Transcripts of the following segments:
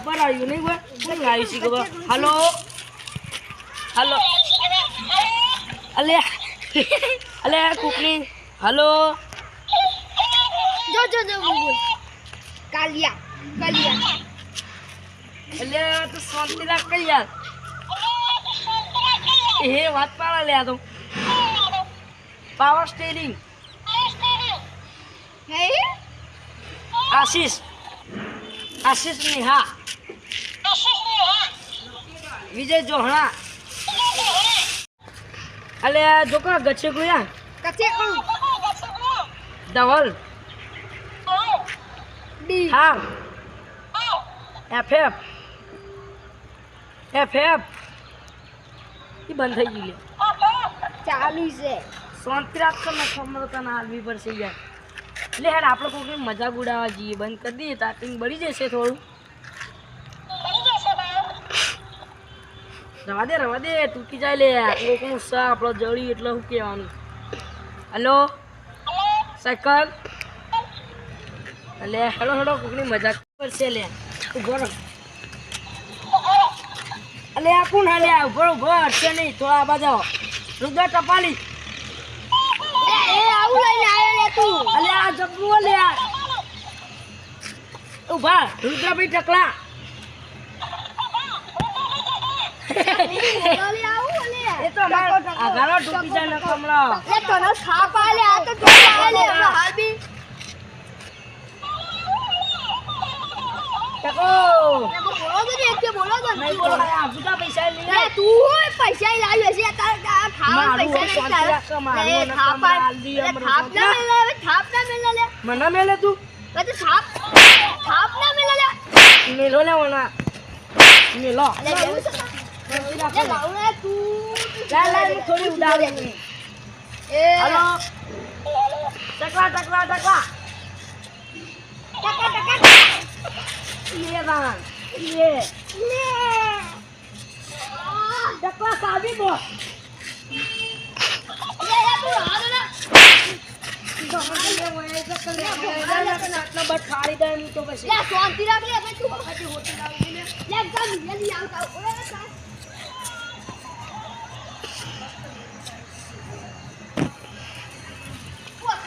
ઉપર આવ્યું નહીં કોઈ કોણ આવ્યું છે ખબર હાલો હાલો અલે અલે કુકની હાલો જો બોલ કાલિયા એટલે તું શાંતિ રાખ કઈ યાર એ વાત પાડા લે આ તો પાવર સ્ટીરિંગ હે આશીષ નિહા વિજય જોહણા અલે જો કા ગચ્છે કોયા કચે કોણ ધવલ ડી હા એફ એ બંધ થઈ ગઈ લે ચાલુ છે શાંતિ રાખો ને ખબર તને હાલવી પડશે યાર લે યાર આપણે કોઈ મજાક ઉડાવવા જઈએ બંધ કરી દઈએ તાકીને બળી જશે થોડું રવા દે તૂટી જાય લે કોકનું સા આપણો જળી એટલે શું કહેવાનું હલો સાયકલ લે હેડો કોકની મજાક કરશે લે ઉભો રહો અલે આ કોણ હાલે ઉભો હટશે નહીં થોડા બાજુ રુદ્ર ટપાલી એ આવું લઈને આવ્યો લે તું અલે આ જબ્બુ લે ઉભા રુદ્રભાઈ ટકલા બોલી આવું લે એ તો આગારો તૂટી જાય ને કમળા લે તને થાપ આલે આ તો જો આલે હાલ બી ટકો બોલો તો નહીં બોલો આ બુટા પૈસા લઈ લે તું પૈસા લાવ્યો છે તાર ખાવા પૈસા નહીં થાપ ના મેલે લે મને મેલે તું તો થાપ ના મેલે લે મેલો લે વણા મેલો લે લાવને તું લે થોડી ઉડાડી એ હલો ટકલા ટકા ये रान ये લે टकला सादी बो લે તું હાલ ને આટલો બટ ખાડી દે તો પછી લે શાંતિ રાખ લે ભાઈ તું પછી હોટલ આવી લે લે ગમ જલ્દી આવતા ઓરે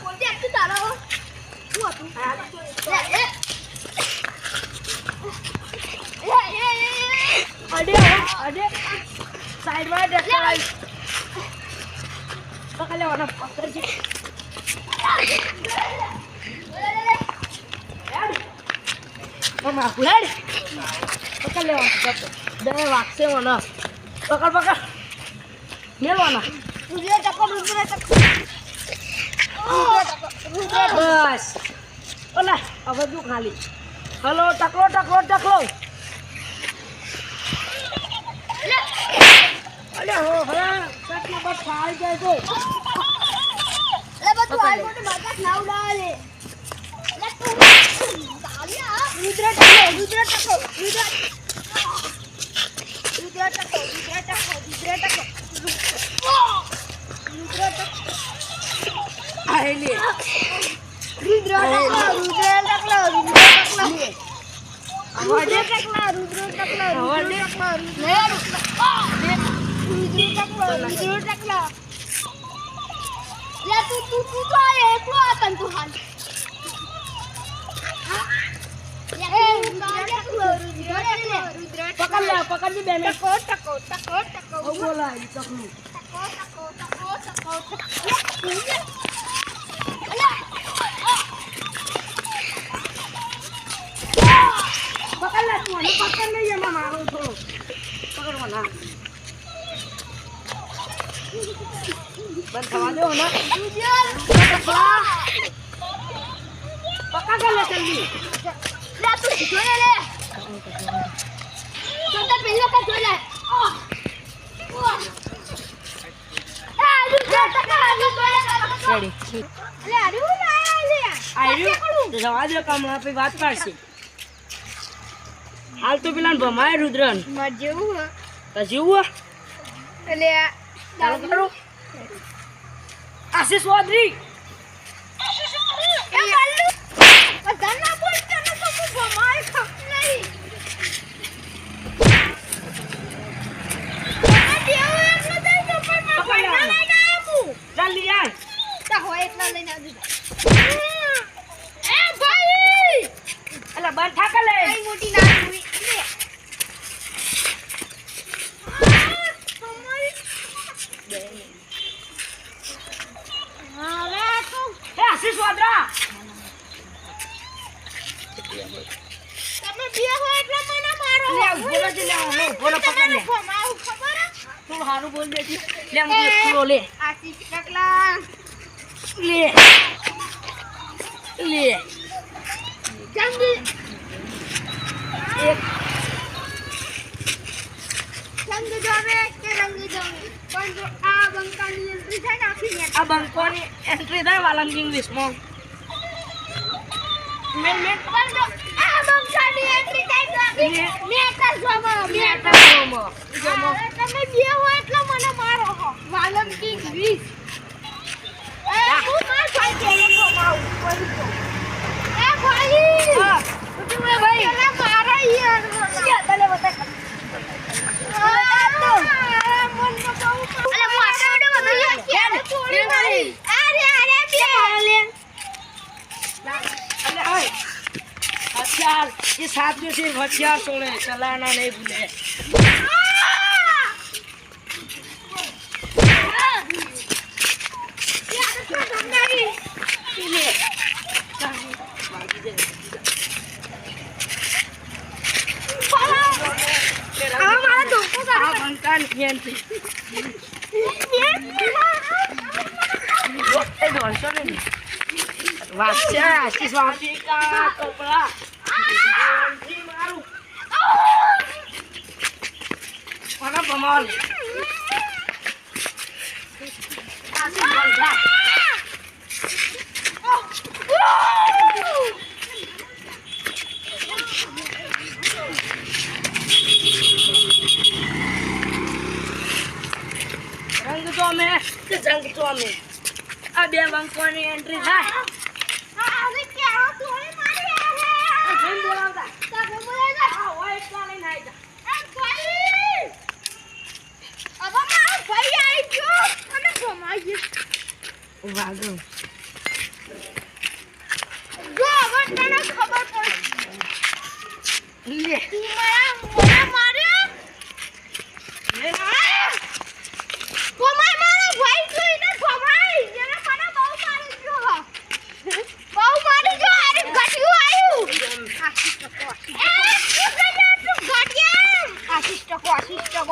ઓ દે તું તારા ઓ તું લે અડે સાઈડ માં ડેકલાઈ પકડ લેવાના પકડ છે માફુ હેડ પકડ લેવાના દે વાગશે મને પકડ મેલવાના રુદ્ર ટકો બસ ઓલા હવે જો ખાલી હલો ટકલો અલે હો ભલા સટના બસ ખાઈ જાય તો લે બધું આઈ મોટે બાકા ના ઉડાવે લે તું તાલિયા રુદ્ર ટકો આલે રુદ્ર ટકલો લે તું તો આય એકલો આતન તું હાલ લે પકડ લે બે ને ટકો ઓ બોલા ઈ તકનું પકડ લે તું અને પકડ નહીં એમાં મારો થોડો પકડવાના બંધ થવા દો ને પકડ લે જલ્દી લે તું જોઈ લે તો પહેલા કા જોઈ લે રેડી જવા દો કમળા પછી વાત પાડશે હાલ તો પેલા ભમાય રુદ્રન મર જેવું તો જીવું એટલે ચાલો કરો આશીષ ચૌધરી એ ગલ્લુ બધાના બોલ તને તો ભમાય ખપ નહીં લઈને આવજો એ ભાઈ અલા બંધ થાકે લે કઈ મોટી ના હોય એ આશીષ વાદરા તમે બે હોય એટલે મને મારો લે બોલો લે બોલો પકડ લે ખબર તું હારું બોલ દેજે લે હું એક કિલો લે આશીષ ટકલા લે લે જંગી એક રંગ જોવે કે રંગ જોવે પણ જો આ બંકાની એન્ટ્રી થાય ને આખી આ બંકોની એન્ટ્રી થાય વાલમ ઇંગ્લિશમાં પણ જો આ બંકાની એન્ટ્રી થાય તો આખી મેટર જોવો મેટર જમો તમે બે હોય એટલે મને મારો હો વાલમ કિંગ 20 એ હું માર ભાઈ કેલો કમાઉ એ ભાઈ હા તું એ ભાઈ એલા મારા યાર યા તને બતા हथियार ये साथ में सिर्फ हथियार छोड़े चलाना नहीं भूले रंग तो में जंग तो में अब ये बंकोनी एंट्री था अरे क्या हो तूने मारी है हम बोलाता तब बोलेगा हां वो इसका नहीं आएगा भाई अब मैं भाई आई क्यों मैंने घुमाई वागो जो अगर तने खबर पड़ी ले तू मला मारे ले घुमाई मारा भाई तू इने घुमाई જેને મને બહુ મારી ગયો બહુ મારી ગયો અરે ગટિયું આયું આશિષ ટકો આશિષ ટકો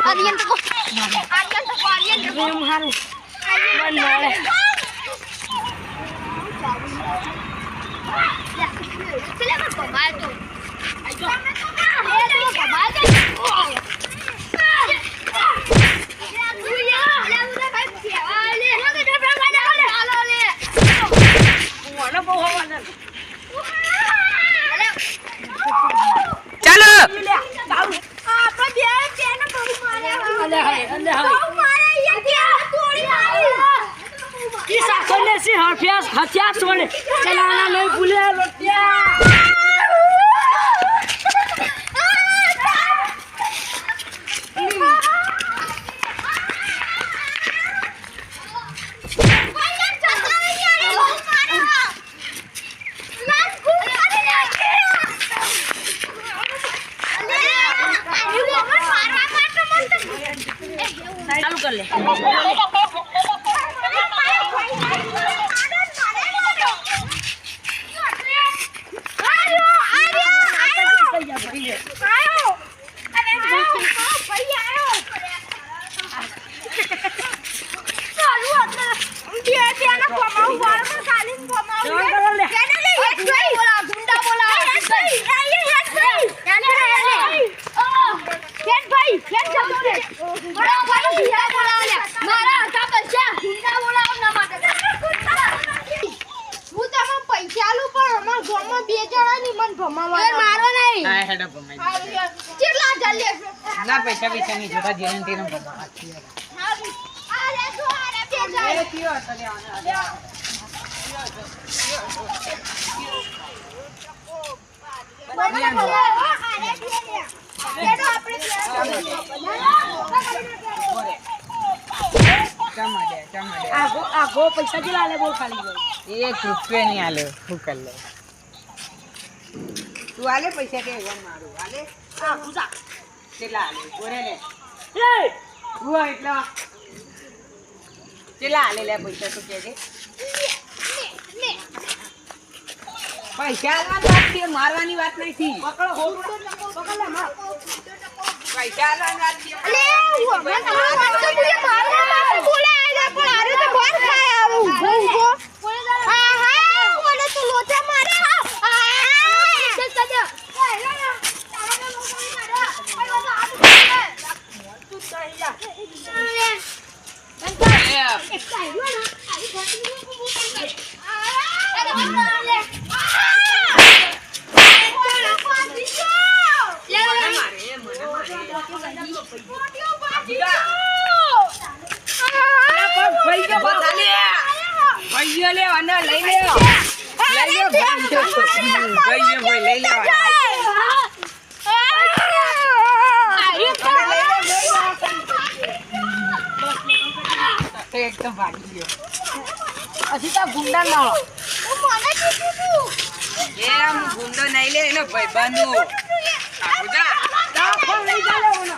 આર્યન ટકો प्रेम हारू मन मारे चले मैं घुमा दो ले घुमा दे वाला बहु वाला ચાલો ले दारू આપણે બે બેને બહુ માર્યા अले हाय બહુ માર્યા યાર તોડી મારી इस आखने से हथियार छोड़े चलाना नहीं भूले लोटिया चालू कर ले મારો નહીં આ હેડો ભમાઈ કેટલા જલ્દી ના પૈસા પૈસા ની જોતા ગેરંટી નો ભમા અરે જો અરે બે જાય કયો હતો લે આને કમાડે ચા માટે આગો પૈસા જેલા લે બોલ ખાલી બોલ. 1 રૂપિયો નહીં આલ્યો હું કર લે તું આલે પૈસા કે એવા મારું આલે પૂજા કેટલા આલે બોરે લે એ હું એટલા કેટલા આલે લે પૈસા તું કે છે પૈસા આલવાની વાત છે મારવાની વાત નથી પકડો પકડ લે માર. પૈસા આલવાની વાત છે અલે હું હમણાં તમારો વાત તો મુજે મારવા માટે બોલાયા હતા પણ આરે તો ઘર ખાય આવો ઊભો ઊભો હા હા મને તો લોચા મારે હા ચલ ચલ તું ચાઈ જા ભાઈઓ લેવાના લઈ લ્યો ભાઈઓ લઈ લેવાના એકદમ ભાગી ગયો હજી તો ગુંડા મારો એ આમ ગુંડો નહીં લે એનો ભાઈ બાંધુ ફોન લઈ ચાલે ઓનો